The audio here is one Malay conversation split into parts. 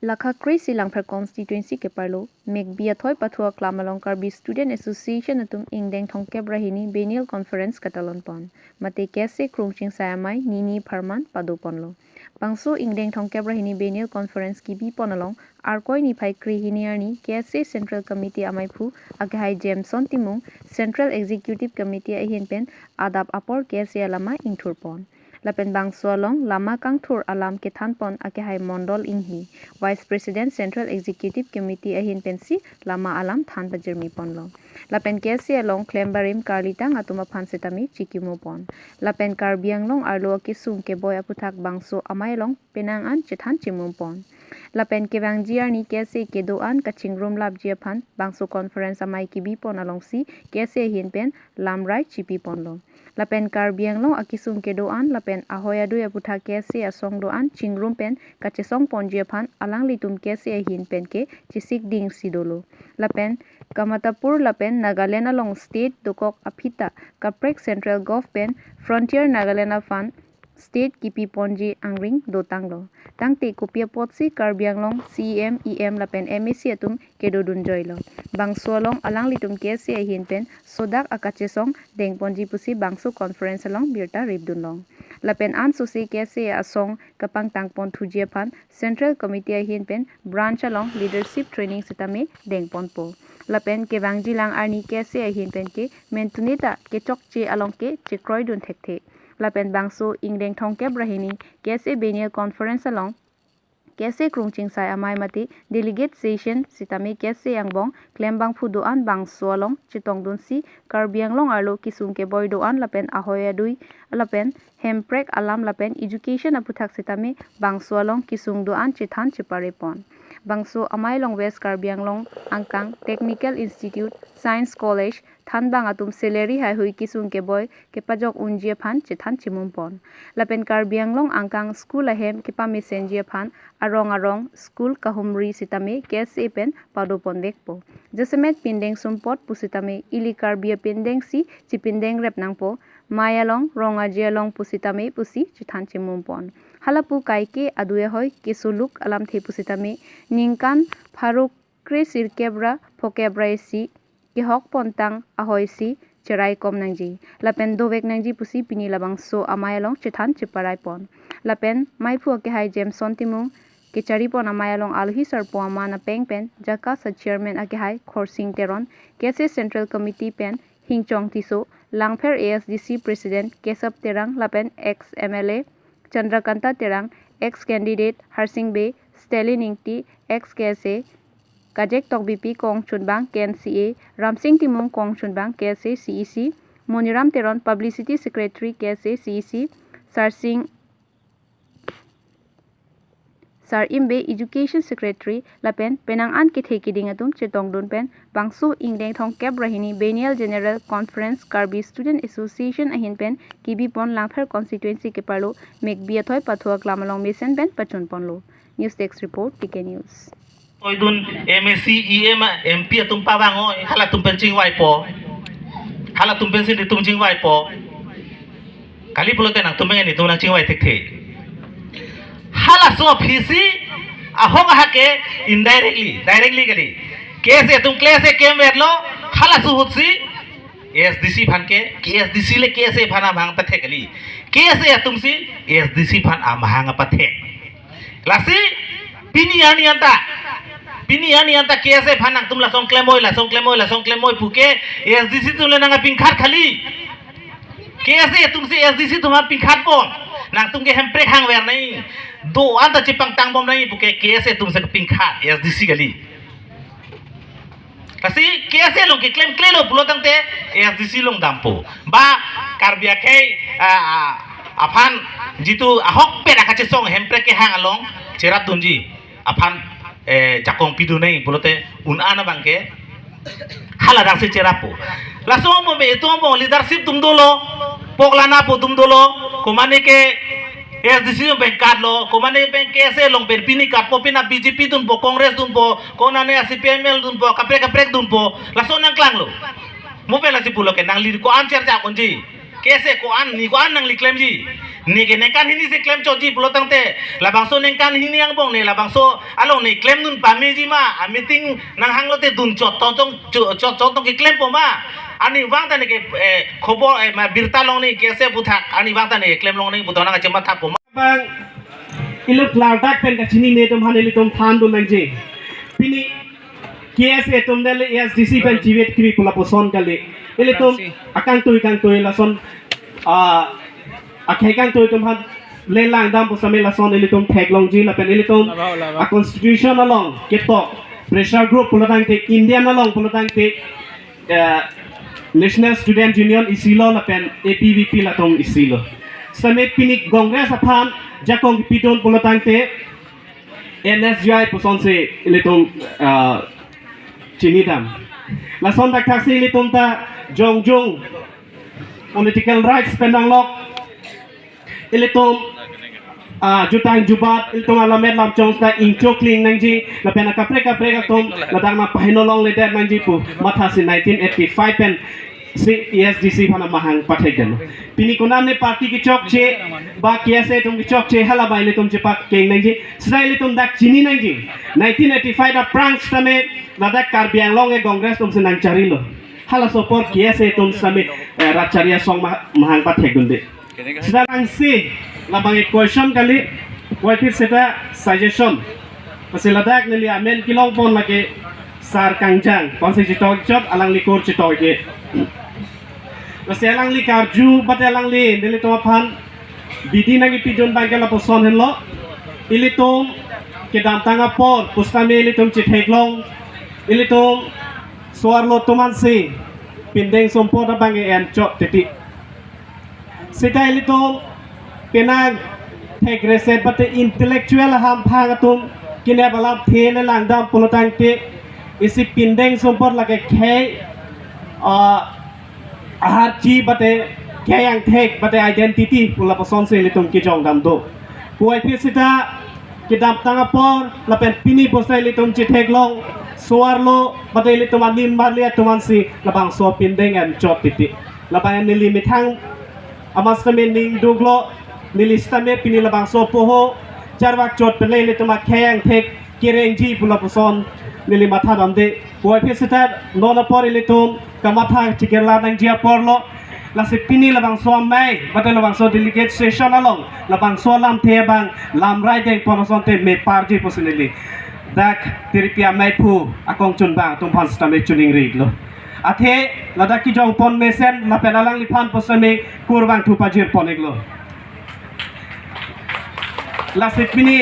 Lakha Krisi Langphar constituency ke parlo Megbia Thoi Pathua Klamalong Karbi Student Association atum ingdeng thongke brahini Benil Conference katalon pon mate kese krungching sayamai Nini Pharman padoponlo Bangso ingdeng thongke brahini Benil Conference ki bi ponalong arkoi ni phai kri hiniarni kese Central Committee amai phu aghai Jameson Timung Central Executive Committee ahin pen adap apor kese alama ingthur pon Lapen bangso long lama kang thur alam ke thanpon aghai Mondol inghi Vice President Central Executive Committee ahin pensi lama alam than bajermi ponlo lapen kese along klembarim karlitang atuma phansetami chikimo pon lapen karbiang long arlo ki sung ke boy aputhak bangso amai long penang an chethan chimum pon lapen kebang jiar ni kese kedoan kachingrum lab jia phan bangso conference amai ki bi pon along si kese hin pen lamrai chipi ponlo lapen karbiang long akisum kedoan lapen ahoya du aputha kese asong doan chingrum pen kachesong ponjia phan alang litum kese hin pen ke chisik ding sidolo lapen Kamatapur lapen Nagaland along state dokok apita kaprek Central Gov pen Frontier Nagaland fan state kipi ponji angring dotanglo tangte kopia potsi karbianglong CEM lapen MAC atum kedodun joilo bangso long alang litum kese hin pen sodak akachesong deng ponji pusi bangso conference along birta ribdun long lapen an susi kese asong kapang tangpon thujia phan Central Committee hin pen branch along leadership training sitame deng ponpo lapen ke bangji lang arni kese hin pen ke mentunita ke chokche along ke chikroi dun thekte lapen bangso ingdeng thongke brahini kese Benil Conference along kese krungching sai amai mati delegate session sitame kese yangbong klembang phudoan bangso along chitong dunsi karbiang long arlo kisung ke boy doan lapen ahoya dui lapen hemprek alam lapen education aputhak sitame bangso along kisung doan chithan chipare pon bangso amai long West Karbiang long angkang Technical Institute Science College thanbang atum salary hai hui kisung ke boy ke pajok unjia phan chithan chimum pon lapen Karbiang long angkang school ahem ke pa messenger phan arong school kahumri sitame kese pen padopon bekpo jesemet pindeng sumpot pusitame ili Karbia pindeng si chipindeng rep nangpo mayalong rongajialong pusitame pusi chithan chimum pon halapu kaike aduye hoy kesuluk alam the pusitame ningkan Faruk kre sirkebra phokebra si ki hok pontang ahoy si cherai kom nangji lapen dovek nangji pusi pini labang so amayalong chithan chiparai pon lapen maiphu ke hai Jameson Timung ke chari pon amayalong alhi sarpo amana pengpen jaka sa chairman ake hai Khorsing Teron kese Central Committee pen hingchong tiso langpher ASDC President Kesap Terang lapen ex MLA Chandrakanta Terang ex candidate Harsing Bay Stalin Ingti ex KSA Kajek Tok BP Kong Chunbang KNCA Ramsing Timung Kong Chunbang KSA CEC Moniram Teron Publicity Secretary KSA CEC Sar Imbe Education Secretary lapen penang an ke theki ding atum chetong dun pen bangso ingdeng thong kep rahini Benil General Conference Karbi Student Association ahin pen kibi pon langphar constituency ke parlo Megbia Thoi Pathua Klamalong Mesen pen pachun ponlo News Desk Report TK News Oidun MAC EM MP atum pawango hala tum pencing waipo hala tum pensin di tum jing waipo kali pulo tenang tum ngeni tum nang jing wai tek the hala so phisi ahong hake directly kali kese tum klase kem verlo hala su hutsi SDC phan ke SDC le kese phana bhang pathe kali kese atum si SDC phan amahang pathe lasi pini ani anta kese phanang tumla song klemoy puke SDC tumle nanga pingkhat khali kese tumsi SDC tumha pingkhat pon nang tumke hemprek hang wer nai do anta chipang tang bom nai puke kese tumse pingkhat SDC gali kasi kese long ke claim klelo pulo tangte SDC long dampo ba karbia khei afan jitu ahok pe rakache song hemprek ke hang along cherat tunji afan jakong pidu nei bolote unana bangke hala dang se cherapo laso mo me to mo leadership tum dolo poklana po tum dolo komane ke SDC bank card lo komane bank kese long ber pini card po pina BJP dun po Congress dun po konane CPML dun po kaprek dun po laso nang klang lo mo pe la si pulo ke nang lir ko an cher ja konji kese ko an ni ko an nang li claim ji ni ke nengkan hini se claim choji pulo tangte la bangso nengkan hini yang bong ne la bangso along ni claim nun pami ji ma a meeting nang hang lote dun chot tong ke claim po ma ani wang tane ke khobor ma birta long ni kese buthak ani wang tane claim long ni butona ka chema thak po ma bang iluk laldak pen ka chini ne tum haneli tum than dun nang je pini KSA tum dele SDC pen jiwet kri pula poson kali ile tum akang tu la son akhekang tu tum han le lang dam posame la son ile tum thek long ji la pen ile tum a constitution along ketok pressure group pula tang te Indian along pula tang te National Student Union isilo la pen APVP la tum isilo same pini congress aphan jakong piton pula tang te NSGI poson se ile tum chini dam la son dak taksi ile tum ta jong political rights pendang lok ile tum jutang jubat ile tum alamet lam chong sta ingchokling nangji la pena kapre ka tum la dang ma pahinolong le dat nangji pu matha si 1985 pen si ESDC phana mahang pathai den pini konam ne party ki chok che ba KSA tum ki chok che hala ba ile tum che pak keng nangji sra ile tum dak chini nangji 1985 da prank stame la dak Karbi Anglong e congress tum senang charilo hala support KSA tum same racharia song mahang pathai gunde sedang si labang question kali waitir seta suggestion pasiladak nili amen kilong pon lagi sar kangjang konse chitok chop alang likur chitok ke alang li karju bat alang li nili to phan bidi nagi pidon bangela poson henlo ilitum ke dam tanga por pustame ilitum chithek ilitum suarlo tuman si pindeng sompoda bange en chok teti sita ilitum penang thek reset bate intellectual ham phagatum kine balap thele langdam polotang te isi pindeng sompor lage khe ahar chi bate kayang thek bate identity pula pason se ilitum ki jong dam do kuai phi sita kidam tanga por lapen pini posta ilitum chi thek long suarlo bate ilitum anim marlia tuman si labang so pindeng an chot titi labang nili mithang amasame ning duglo nilistame pini labang so poho charwak chot pele ilitum kayang thek kirengji pula pason nili matha damde kuai phi sita nona por ilitum kamatha chikerla nang jia porlo la sepini labang so mai bate labang so delegate session along labang so lam the bang lam rai deng ponoson te me parji posinili dak tiripia mai phu akong chun bang tum phan stame chuning ri lo athe ladak ki jong pon mesen la penalang liphan posame kurbang thu pajir poneglo la sepini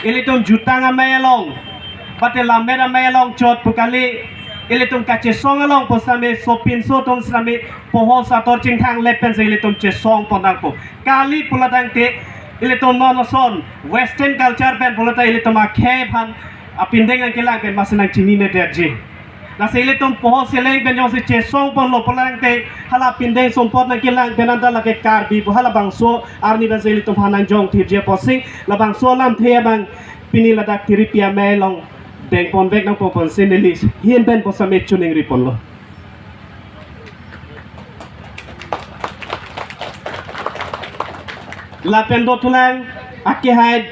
ilitum jutanga mai along bate lamera mai along chot pukali ilitum kache song along posame sopin so tong same poho sator chingthang lepen se ilitum che song pondang po kali puladang te ilitum nonoson western culture pen pulata ilitum akhe phan apindeng ang kilang pen masinang chini ne derji na se ilitum poho seleng pen jong se che song pon lo puladang te hala pindeng sompot nang kilang penanda lake karbi hala bangso arni ben se ilitum hanang jong thirje posing la bangso lam the bang pini ladak tiripia melong deng pon bek nang popon senelis hien ben posame chuning ripon lo la pendo tulang akihai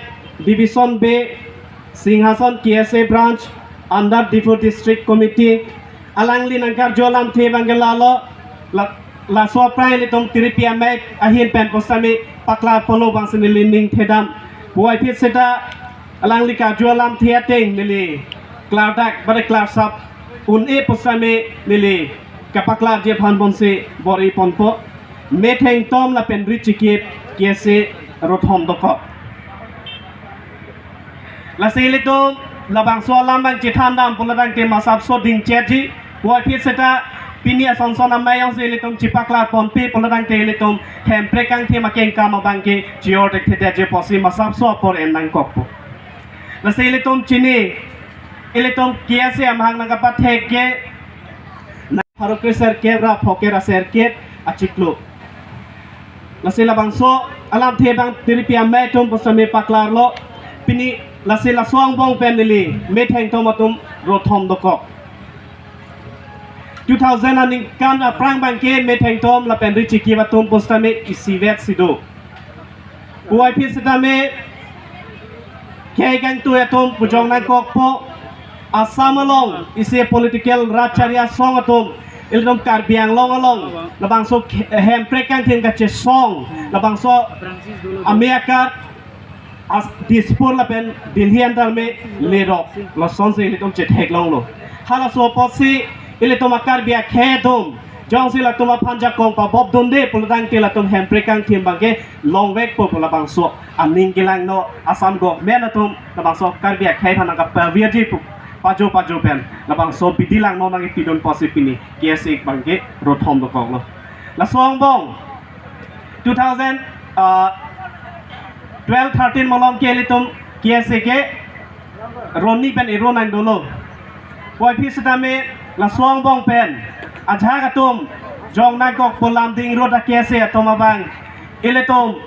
division B Singhasan KSA branch under Diffu district committee alangli nangkar jolam the bangelalo la so prai le tom tiripia mek ahien pen posame pakla polo bang senelining thedam boy pit seta alangli ka jolam thiateng nili klaudak bade klasap un e posame nili kapakla je phan bonse bori ponpo metheng tom la pen richikip kese rothom doko la selitum labang so lambang chithandam puladang te masap so ding cheji boy pit seta pinia sonson amayang selitum chipakla ponpe puladang te litum hemprekang the makeng kama bangke jiortek the je posi masap so por enang kokpo la selitum chini ilitum kiase amhang nangapa theke na harokre ser kebra phokera ser ket achiklu la sela bangso alam the bang tiripia metum posame paklar lo pini la sela swang bong penili metheng tomatum rothom doko 2000 aning kan prang bangke metheng tom la penri chiki batum postame isivet sido buai pisitame kaya gang tu atom pujong na kokpo asam along isi political racharia song atom ilnom karbiang long along labang so hemprek kang ting kache song labang so amerika as dispur lapen dilhian darme lero lo son se ilitom che thek long lo hala so posi ilitom karbia khedom jong sila tuma panja kong pa bob donde pulutang tila tum hemprekang tim bangke long weg po pula bangso aning gilang no asam go mena tum na bangso karbia khai phana ka pervierji pajo pen na bangso bidilang no nang tidon posipini kiasi bangke rothom do kong lo la song bong 2012 13 molom ke litum kiasi ke roni pen ironang dolo boy pisatame la song bong pen aja katum jong nangkok polam ding roda kiase atomabang iletum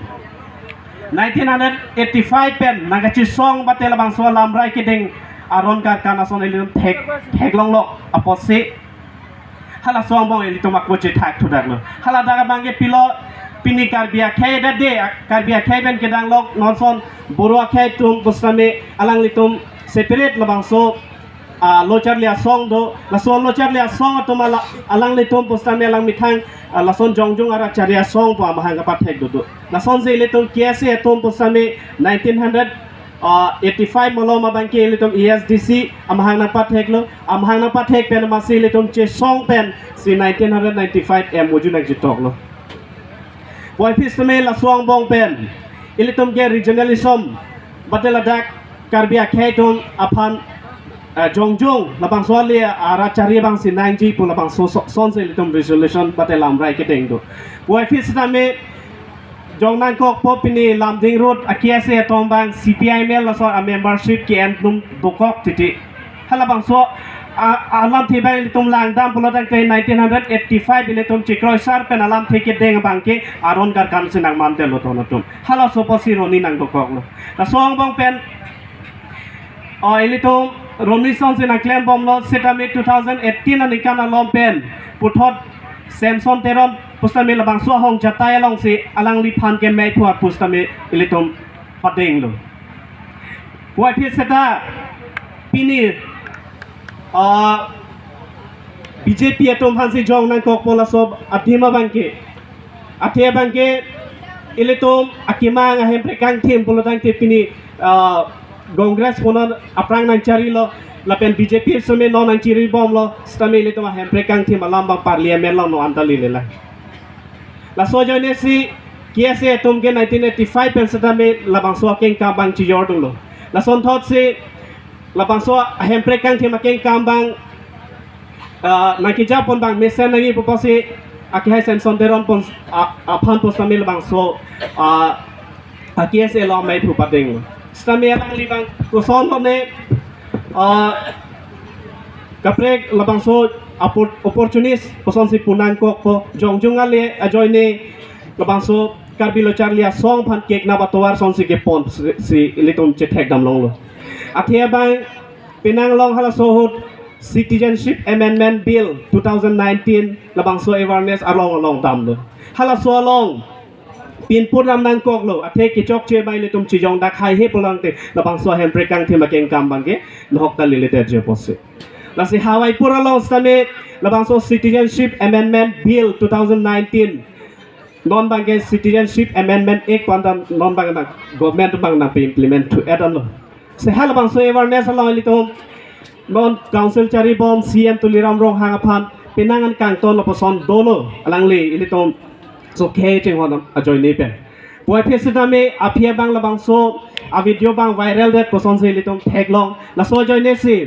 1985 pen nagachi song batela bang so lamrai kiding aron ka kanason ilum thek long lo aposi hala song bong ilitum akwoche thak thudak lo hala daga bange pilo pini karbia khay da de karbia khay ben kedang lok nonson boro khay tum busame alang litum separate labang so lochar lia song do la son lochar lia song to mala alang le tom postan alang mithang la son jongjong ara charia song pa mahanga pathek do la son se le tom kiase tom posame 1985 moloma banke le tom ESDC amahang na pathek lo amahang na pathek pen masi le tom che song pen si 1995 em moju nak jitok lo boy pistame la song bong pen ile tom ge regionalism batela dak karbia khaiton aphan jongjong labang soalia ara cari bang sinanji pun labang son se litum resolution batelam rai keteng do boy fisitame jongnan kok popini lamding road akiase tombang CPIML la so a membership ki entum bokok titi halabang so alam thibang litum langdam pulotang ke 1985 litum chikroi sar pen alam thike deng bangke aron gar kan sinang mamte lotonotum hala so posironi nang bokok lo la song bang pen ilitum Romnison se na claim bom lo setame 2018 ani kana lompen puthot Samson teron pustame labang so hong chatai long si alang li phan ke mai phuat pustame ilitum padeng lo boy phi seta pini BJP atom hansi jong nan kok pola sob athima bangke athe bangke ilitum akima nga hemprekang tim polotang te pini Congress ponan aprang nang cari lo lapen BJP some non nang ciri bom lo stame le toma hemprekang tim alambang parliamen lo no antali le la sojo ne si kiase tum ke 1985 pen stame labang so keng kambang ci yordung lo la son thot si labang so hemprekang tim keng kambang nang ki japon bang mesen nang iposi aki hai sen sonderon pon aphan postame labang so kiase lo mai phupadeng stame alang libang koson ne kaprek labang so opportunist poson si punan ko ko jongjong ale ajoine labang so karbilo charlia song phan kek na batwar son si ke pon si litum chethek dam long lo athia bang pinang long hala so hut citizenship amendment bill 2019 labang so awareness along dam lo hala so long pin puram nang kok lo athe ki chok che bai le tum chi jong dak hai he polang te labang so hem prekang the makeng kam bangge nhok ta le te je pose la si hawai pura long stame labang so citizenship amendment bill 2019 non bangge citizenship amendment ek pandam non bang na government bang na implement to add on lo se hala bang so awareness long le tum non council chari bom CM tuliram rong hang aphan pinangan kang ton lo poson dolo alang le ile tum so ke cheng hon ajoy ne pen boy pesita me apia bang labang so a video bang viral det poson se litom thek long la so joy ne si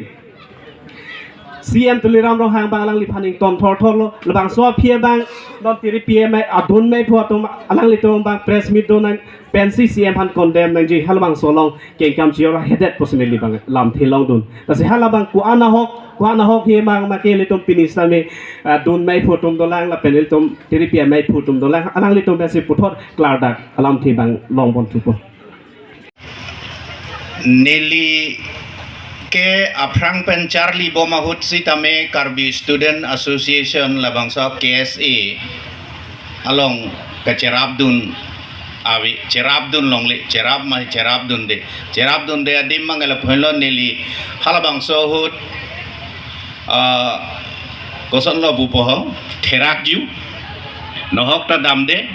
CM tuliram ro hang bang alang li phaning tom thor thor lo labang so apia bang don tiri PM adun me phu atom alang litom bang press meet don pensi CM phan condemn nang ji halbang so long ke kam chiora hedet personally bang lam thilong dun la se halabang ku ana hok he mang ma ke litom pinista me dun mai photum dolang la penel tom tiri PM mai photum dolang alang litom pensi puthot klardak alam thi bang long bon tupo Nili ke aprang pen Charlie Bomahut si tame Karbi Student Association labang sa KSA along kacerabdun awi cerap dun long le cerap mai cerap dun de adim mangala phonlo neli halabang sohut koson lo bu poho therak ju nohok ta dam de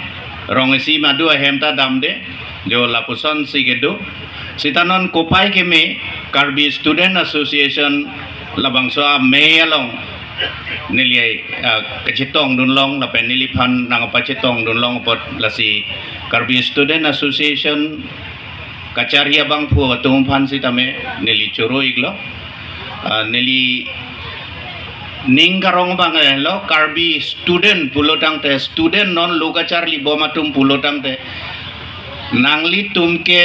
rongesi madu ahem ta dam de jo lapuson sigedo sitanon kopai keme Karbi Student Association labang so me along nili kecitong dunlong na penilipan nang pacitong dunlong pot lasi Karbi Student Association kacarya bang pu tumpan si tame nili churu iglo nili ningkarong bang lo Karbi student pulotang te student non lokacharli bomatum pulotang te nangli tumke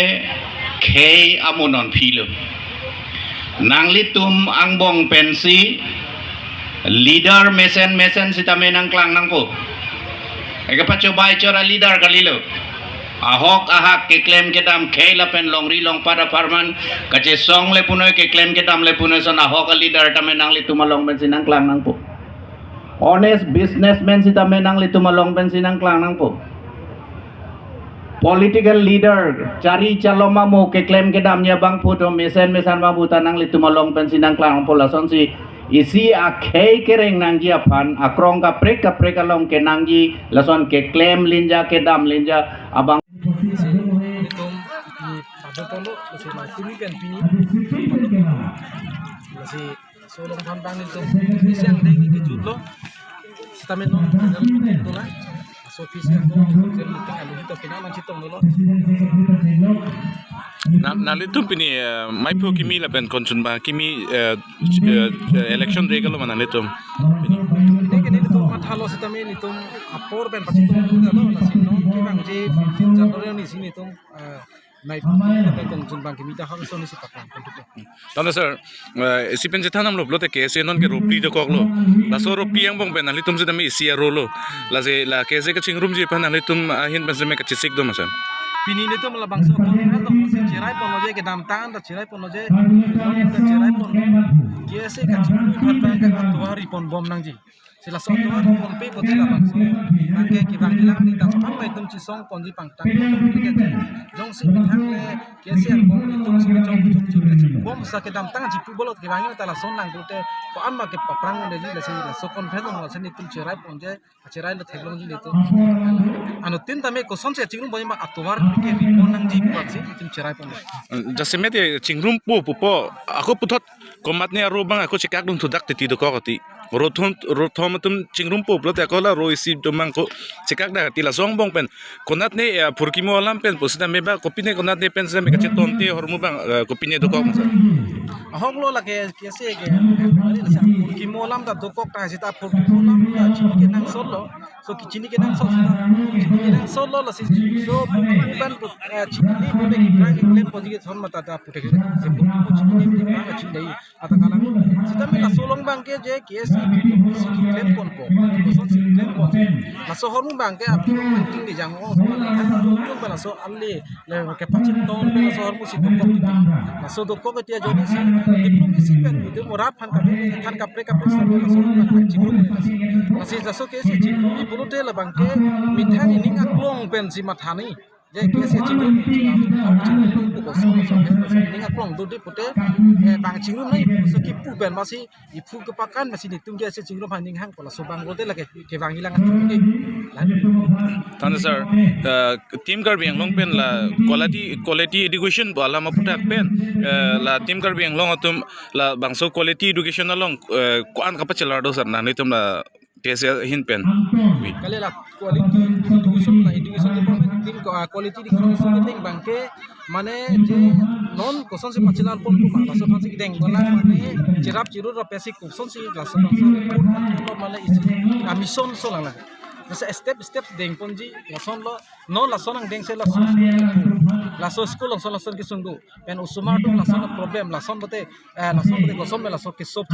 khei amonon philo nangli tum angbong pensi leader mesen sitame nang klang nang po ega pacobai chora leader kalilo ahok ahak ke claim ke dam khela pen longri long para farman kache song le punoy ke claim ke dam le punoy son ahok leader tame nangli tumalong pensi nang klang nang po honest businessman sitame nangli tumalong pensi nang klang nang po political leader cari caloma mo ke claim ke damnya bang puto mesan bang butanang litu malong pensinang klang polason si isi akhei kereng nangji apan akrong ka prek along ke nangji lason ke claim linja ke dam linja abang solong pantang itu siang deh kejutlo stamen non itu lah so fisik aku jadi meeting alu itu kena mancitong dulu na litum pini mai po kimi la ben konsun ba kimi election day galo mana litum ini itu mathalo sitamen itu apor ben pacitong dulu nasi non kibang je jadore ni sini itu mai ben konsun bang kimi ta hang so ni sipakan tanda sir si pen jethanam lo blote ke se non ke ropli de koklo la so ropi yang bong ben na litum sedami isia rolo la se la ke se ke chingrum je pan na litum hin ben se me ka chisik do masa pini itu melabang so kan to masih cerai pon loje ke dam tan cerai pon loje cerai pon kiese ka chingrum kan ka atuari pon bom nang ji sila so atuari pon pe pon sila bang so nangke ki bang hilang ni ta so am bai tum chi song pon ji pang tang jong si bithang le kiese ang bom tum si jong bom sa ke dam tan ji pu bolot ke bang ta la son nang te ko am ma ke paprang de ji la so kon phe dong la se ni tum cerai pon je cerai le theglong ji le to anu tin ta me ko son se chingrum bom ma atuar ke ripon nang ji pu si tum cerai pon jase me de chingrum po ako puthot komatne aro bang ako chikak dum thudak ti do ko ti rothom tum chingrum po blote ko la roisi domang ko chikak da ti la song bong pen konat ne phurkimo alam pen posida meba kopine konat ne pen se me kache tonte hormu bang kopine do ko masa honglo la ke kiese ke ari la sa phurkimo alam da dokok ta sita phurkimo alam da chini ke nang solo so ki chini ke nang solo la si so ban chini ko be brang klem poji ke thon mata ta putek se phurkimo chini ke brang chini dei ata kala sita me la solong bang ke je kiese klem pon po so si klem pon la so hormu bang ke api ting di jang o so bala so alle le ke pachin ton be so hormu si dokok la so dokok ke tia jodi si diplomasi pen itu morap han ka pre ka sa la so bang chingrum masih jaso ke si chingrum purote la bang ke mithang ini ngaklong pen si mathani je ke si chingrum ko so ini ngaklong do de pute bang chingrum nai so ki pu ben masih ipu ke pakan masih ditung dia si chingrum haning hang ko la so bang rote la ke bang hilang chingrum tanda sir team Karbi Anglong pen la quality education bala maputak pen la team Karbi Anglong atum la bangso quality education along ko an kapachela do sir na nitum la tese hin pen kali la quality education team quality education ting bangke mane je non koson si pachilar pon tu ma so phansi deng bala mane jirap jirur ra pesi koson si glaso mane isi mission so lang step deng ponji lason lo no lason ang deng se laso school lason ki sunggu pen usuma tu lason problem lason bote lason me lason ki sop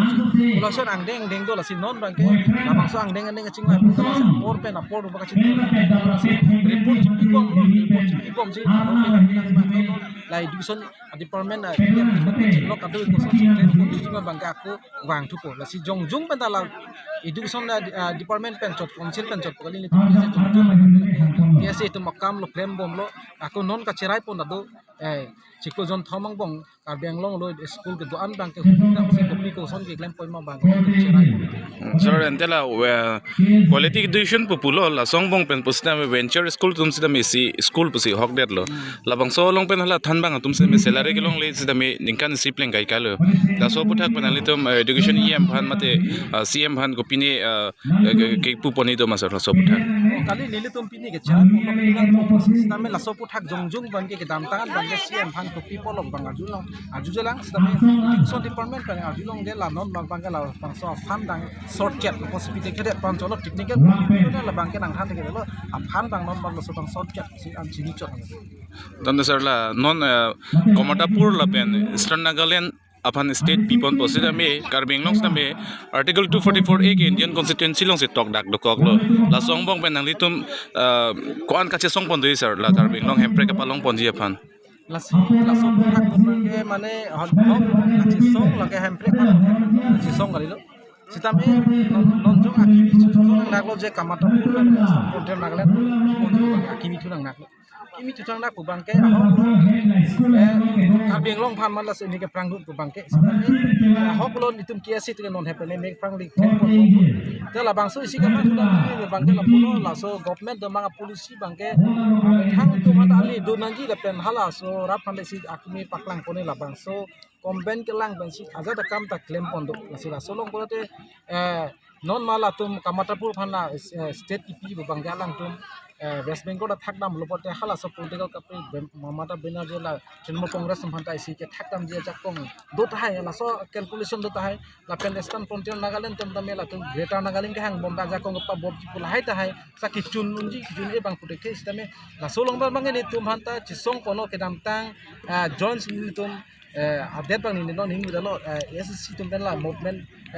lason ang deng do lasin non bangke lamang so ang deng chingla por pen apor ba ka ching report ki bom ji la education department lok adu ko so claim ko di ma bangka aku wang tu ko la si jong pen la education department pen chot council pen chot ko ni tu se jong ya se tu makam lo claim bom lo aku non ka cerai pon adu chiko jon thomang bong ka benglong lo school ke do an bang ke hudang se kopi ko son ke claim poi ma bang cerai sir entela quality education populo la songbong pen pusna me venture school tum sida me si school pusi hok det lo labang so long pen hala than bang tum se me salary ke long le sida me ningkan sipling kai kalo la so puthak penali tum education em phan mate cm phan ko pini ke pu poni do masar so puthak kali nili tum pini ke cerai pon pinang ko sida me la so puthak jong bang ke dam tangan bang ke cm phan ko people of bang aju jalang sida me education department pen aju long de la non bang ke la bang so fan dang short cat ko speed ke de pan cholo technical la bang ke nang than ke lo fan bang non bang so bang short cat si an chini chot dan sir la non Komatapur la pen Eastern Nagaland upon state people posida me karbing long sa me article 244 a ke Indian constituency long se tok dak dokok lo la songbong pen nang litum koan kache song pon sir la karbing long hempre ke palong pon ji aphan la so puthak ko ke mane hot chi song la ke hempre chi song kali lo sita me non jong akimi chu nang lo je kamata hotel nagalen akimi chu nang nak kimi chu nang nak ko bangke abeng long phan man la se ni ke prang ko bangke sita me hok lo nitum kia sit ke non happen me prang lik te la bang so isi ka man la bangke la puno la so government do manga polisi bangke hang tu mata ali do nangi la pen hala so rap phan si akimi paklang pone la bang so komben ke lang ben si aja da kam ta claim pon do la si la so long ko te non mala tum Kamatapur phana state ipi bangke lang tum West Bengal thak dam lopote hala so political kape Mamata Banerjee la Trinamool Congress phanta isi ke thak dam je jakong do ta hai la so calculation do ta hai la pen Eastern Frontier Nagaland tem ta mela tum Greater Nagaland ke hang bomba jakong pa bob pula hai ta hai sa ki chun unji jun e bang putek ke istame la so long bang ni tum phanta chisong kono ke dam tang joins ni tum update bang ni non hingu dalo SSC tum la movement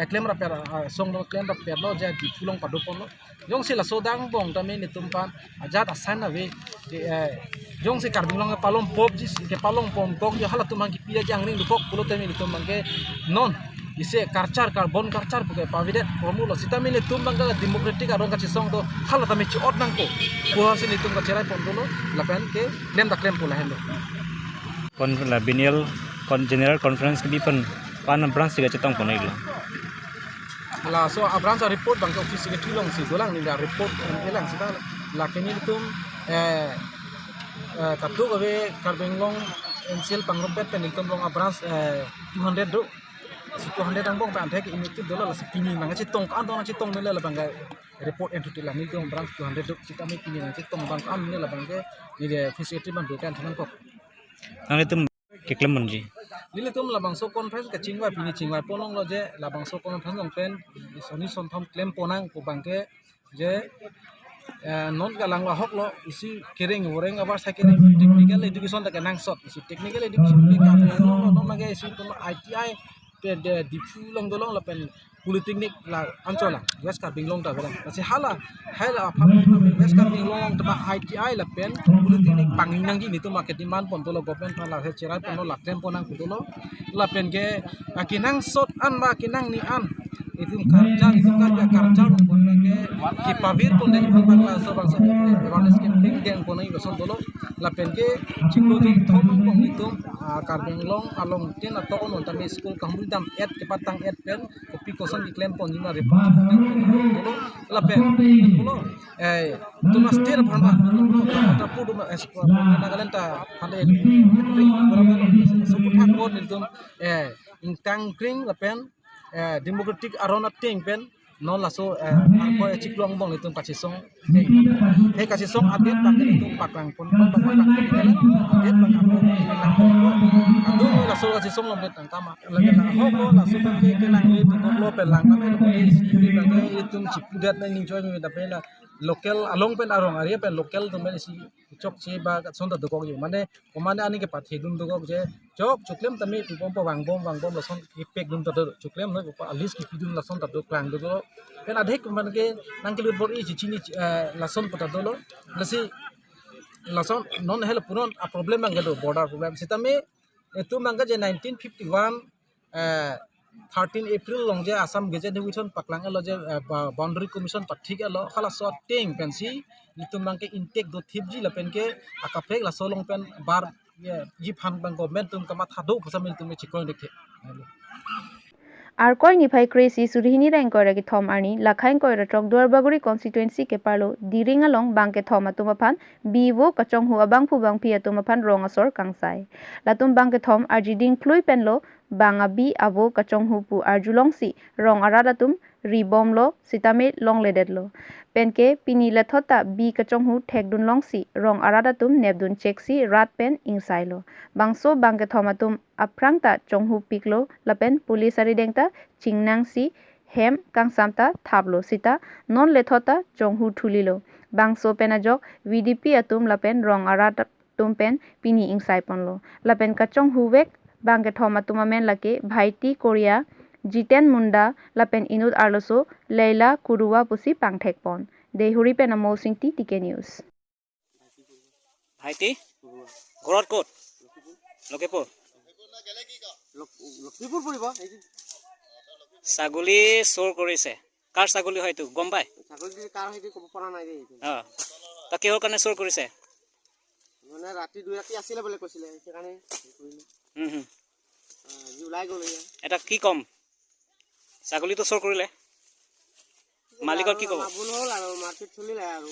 claim ra per song no claim ra per lo ja di pulong padu pon lo jong se la so dang bong ta me ni tum pan ajat asan ave jong se karbing long palong pop ji ke palong pom kok yo hala tum ki pia jang ring kok pulo te me ni tum bang non ise karchar carbon karchar puke pavidet formulo sita me ni tum bang democratic arong ka song do hala ta me chi ot nang ko ko se ni tum ka cherai pon do lo la pen ke claim da claim pula hendo kon la biennial kon general conference ke dipen pan branch tiga cetong pon iglo la so abranza report bang office secretary long si dolang ni la report elang sita la keni tum tatu gawe karbeng long ensel pangrompet pen tum long abrans 200 do 200 ang bong pan thek imitu dolo la pini mang chi tong kan dong chi tong ne la bang report entity la ni tum branch 200 do sita mi pini mang chi tong bang kan ne la bang ni de office secretary bang kan thanan ko nang itum keklem monji Lili tum labang so conference ka chingwa pini chingwa ponong lo je labang so conference long pen soni son thom claim ponang ko bangke je non ka langwa hok lo isi kering woreng abar sa kering technical education ta kanang sot isi technical education ke ka no mage isi tum ITI pe de dipu long dolong la pen polytechnic la anchola west ka binglong ta belang kasi hala pham west ka binglong ta ITI la pen polytechnic panging nang ni tu market demand pon to lo government la he cherai pon la claim ponang ku lo la pen ge akinang sot an ba kinang ni an itu karja pon ge ki pavir pon de bang la so bang so awareness ke link geng pon ai beson to lo la pen ge chiklo jing thom pon ni tu kar binglong along tin ato on ta school ka humdam et ke patang et pen kopi kosan di claim pon ni na report to la pen lo tu mas ter phama ta pu du espo na galenta phale so puthak ko ni tum ingtang kring la pen democratic arona ting pen non la so ko chiklong bong itum kachisong he kachisong update bang itum paklang pon bang update bang adu la so kachisong lom bet tama la ho ko la so bang ke nang ni tum lo pelang na me bang itum chipudat na ning joy me da pela local along pen arong area pen local tum ben si chok che ba son da dukok ye mane komane ani ke pathe dum dukok je chok chuklem tami tu pom wang bom la son ipek dum ta chuklem no ko alis ki pidum la son ta do klang do pen adhek man ke nang ke lut bor i chini la son pata do lo la si langsung non hel punon a problem mangga do border problem sitame itu mangga je 1951 13 April long je Assam Gazette Division paklang lo je boundary commission pathik lo khala so ting pensi litum mangke intake do thipji la penke akapek la solong pen bar ji phan bang government tum kama thado phasamil tum chikon dekhe Arkoi nifai kresi surihini rang koi ragi thom arni lakhain koi ratrok Duarbaguri constituency ke parlo diring along bangke thom atumaphan biwo kachong hu abang phu bang phi atumaphan rong asor kangsai latum bangke thom arjiding klui penlo banga bi avo kachong hu pu arjulong si rong aradatum ribom lo sitame long ledetlo penke pini lathota bi kachong hu thekdun long si rong aradatum nebdun cheksi rat pen ingsailo bangso bangke thomatum aprangta chonghu piklo lapen police aridengta chingnang si hem kangsamta thablo sita non lethota chonghu thulilo bangso penajok VDP atum lapen rong aradatum pen pini ingsai ponlo lapen kachong hu wek bangke thomatum amen lake bhaiti korea Jiten Munda lapen inut arloso Leila Kurua pusi pangthek pon dehuri pen amol singti tike news ভাইটি ঘৰত ক'ত লখিমপুৰ ছাগলী চোৰ কৰিছে কাৰ ছাগলী হয়তো গম পাই তা কিহৰ কাৰণে চোৰ কৰিছে মানে ৰাতি 2 ৰাতি আছিলে বলে কৈছিলে সেইকাৰণে আজি ওলাই গ'ল এটা কি কম ছাগলীটো চোৰ কৰিলে মালিকৰ কি ক'ব ভুল হ'ল আৰু মাৰ্কেট চলিলে আৰু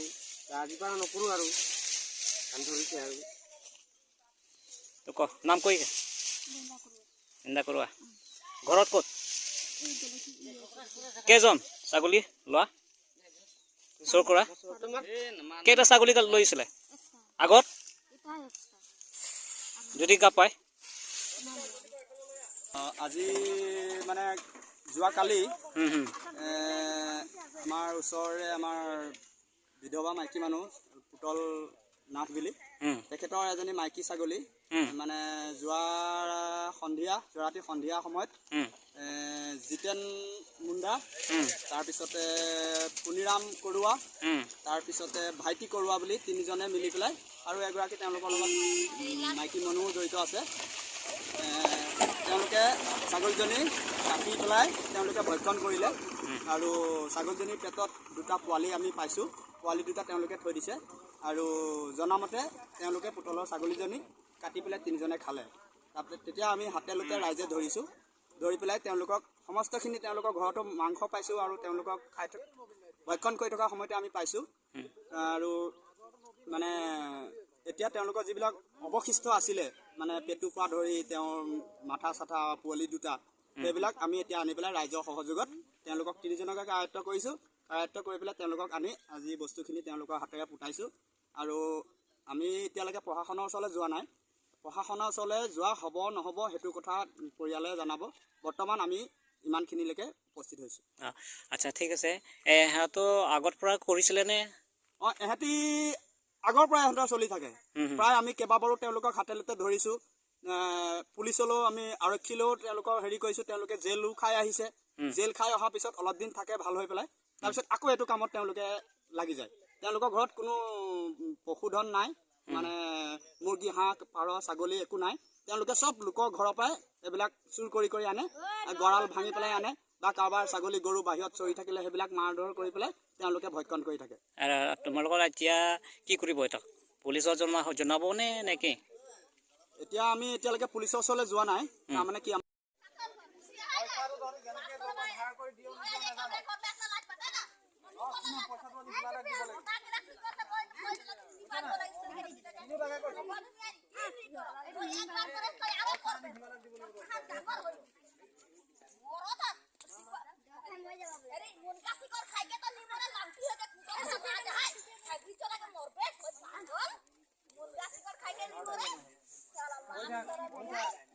আজি পৰা নকৰো আৰু কাম ধৰিছে আৰু তো ক নাম কৈ চিন্তা কৰোৱা ঘৰত ক'ত কেইজন ছাগলী লোৱা চোৰ কৰা কেইটা ছাগলী লৈছিলে আগত যদি গা পায় আজি মানে যোৱাকালি আমাৰ ওচৰৰে আমাৰ বিধৱা মাইকী মানুহ পুতল নাথ বুলি তেখেতৰ এজনী মাইকী ছাগলী মানে যোৱা ৰাতি সন্ধিয়া সময়ত জিতেন মুণ্ডা তাৰপিছতে পুনিৰাম কৰোৱা তাৰপিছতে ভাইটি কৰোৱা বুলি তিনিজনে মিলি পেলাই আৰু এগৰাকী তেওঁলোকৰ লগত মাইকী মানুহো জড়িত আছে তেওঁলোকে ছাগলীজনী কাটি পেলাই তেওঁলোকে ভক্ষণ কৰিলে আৰু ছাগলীজনীৰ পেটত দুটা পোৱালি আমি পাইছোঁ পোৱালি দুটা তেওঁলোকে থৈ দিছে আৰু জনামতে তেওঁলোকে পুতলৰ ছাগলীজনী কাটি পেলাই তিনিজনে খালে তাৰপিছত তেতিয়া আমি হাতেলোতে ৰাইজে ধৰিছোঁ ধৰি পেলাই তেওঁলোকক সমস্তখিনি তেওঁলোকৰ ঘৰতো মাংস পাইছোঁ আৰু তেওঁলোকক ভক্ষণ কৰি থকা সময়তে আমি পাইছোঁ আৰু মানে এতিয়া তেওঁলোকৰ যিবিলাক অৱশিষ্ট আছিলে মানে পেটুৰ পৰা ধৰি তেওঁৰ মাথা চাথা পোৱালি দুটা সেইবিলাক আমি এতিয়া আনি পেলাই ৰাইজৰ সহযোগত তেওঁলোকক তিনিজনকে আয়ত্ব কৰিছোঁ আয়ত্ব কৰি পেলাই তেওঁলোকক আনি আজি বস্তুখিনি তেওঁলোকৰ হাতেৰে পুতাইছোঁ আৰু আমি এতিয়ালৈকে প্ৰশাসনৰ ওচৰলৈ যোৱা নাই প্ৰশাসনৰ ওচৰলৈ যোৱা হ'ব নহ'ব সেইটো কথা পৰিয়ালে জনাব বৰ্তমান আমি ইমানখিনিলৈকে উপস্থিত হৈছোঁ আচ্ছা ঠিক আছে সিহঁতো আগৰ পৰা কৰিছিলেনে অঁ এহেঁতি আগৰ পৰা ইহঁতৰ চলি থাকে প্ৰায় আমি কেইবাবাৰো তেওঁলোকক হাতেলোতে ধৰিছোঁ পুলিচলৈও আমি আৰক্ষীলৈও তেওঁলোকৰ হেৰি কৰিছোঁ তেওঁলোকে জেলো খাই আহিছে জেল খাই অহাৰ পিছত অলপ দিন থাকে ভাল হৈ পেলাই তাৰপিছত আকৌ এইটো কামত তেওঁলোকে লাগি যায় তেওঁলোকৰ ঘৰত কোনো পশুধন নাই মানে মুৰ্গী হাঁহ পাৰ ছাগলী একো নাই তেওঁলোকে চব লোকৰ ঘৰৰ পৰাই এইবিলাক চুৰ কৰি কৰি আনে গঁৰাল ভাঙি পেলাই আনে বা কাৰোবাৰ ছাগলী গৰু বাহিৰত চৰি থাকিলে সেইবিলাক মাৰধৰ কৰি পেলাই তেওঁলোকে ভক্ষণ কৰি থাকে তোমালোকৰ এতিয়া কি কৰিব এটা পুলিচৰ জনাবনে নে কি এতিয়া আমি এতিয়ালৈকে পুলিচৰ ওচৰলৈ যোৱা নাই তাৰমানে কি Mudah